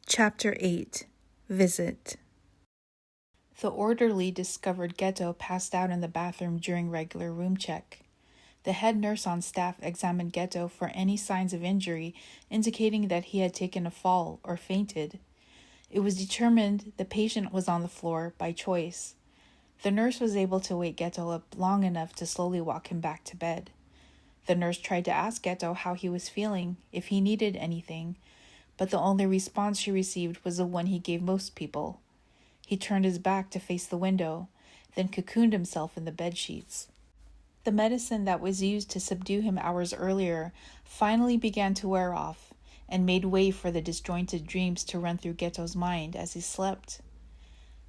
Chapter 8 Visit. The orderly discovered Geto passed out in the bathroom during regular room check. The head nurse on staff examined Geto for any signs of injury, indicating that he had taken a fall or fainted. It was determined the patient was on the floor by choice. The nurse was able to wake Geto up long enough to slowly walk him back to bed. The nurse tried to ask Geto how he was feeling, if he needed anything, but the only response she received was the one he gave most people. He turned his back to face the window, then cocooned himself in the bedsheets. The medicine that was used to subdue him hours earlier finally began to wear off and made way for the disjointed dreams to run through Geto's mind as he slept.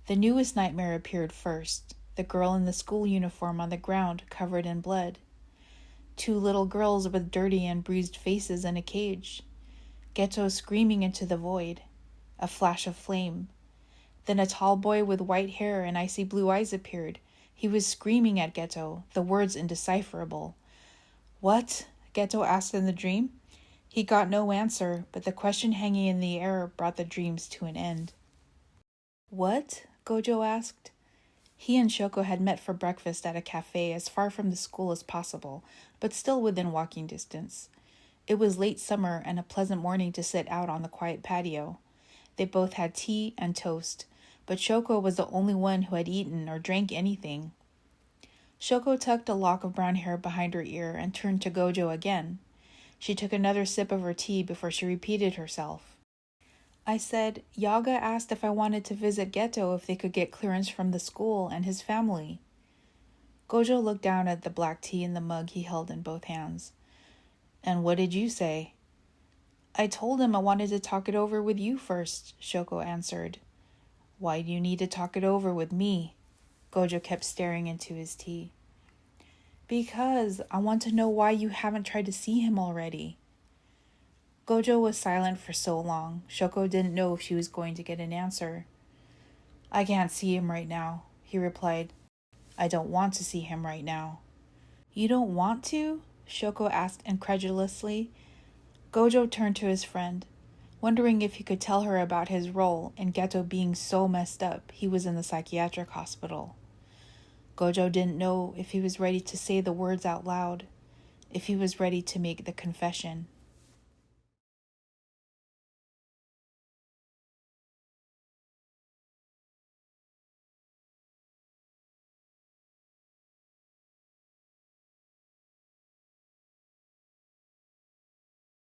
The newest nightmare appeared first, the girl in the school uniform on the ground covered in blood. 2 little girls with dirty and bruised faces in a cage. Geto screaming into the void. A flash of flame. Then a tall boy with white hair and icy blue eyes appeared. He was screaming at Geto, the words indecipherable. "What?" Geto asked in the dream. He got no answer, but the question hanging in the air brought the dreams to an end. "What?" Gojo asked. He and Shoko had met for breakfast at a cafe as far from the school as possible, but still within walking distance. It was late summer and a pleasant morning to sit out on the quiet patio. They both had tea and toast, but Shoko was the only one who had eaten or drank anything. Shoko tucked a lock of brown hair behind her ear and turned to Gojo again. She took another sip of her tea before she repeated herself. "I said, Yaga asked if I wanted to visit Geto if they could get clearance from the school and his family." Gojo looked down at the black tea in the mug he held in both hands. "And what did you say?" "I told him I wanted to talk it over with you first," Shoko answered. "Why do you need to talk it over with me?" Gojo kept staring into his tea. "Because I want to know why you haven't tried to see him already." Gojo was silent for so long, Shoko didn't know if she was going to get an answer. "I can't see him right now," he replied. "I don't want to see him right now." "You don't want to?" Shoko asked incredulously. Gojo turned to his friend, wondering if he could tell her about his role in Geto being so messed up he was in the psychiatric hospital. Gojo didn't know if he was ready to say the words out loud, if he was ready to make the confession.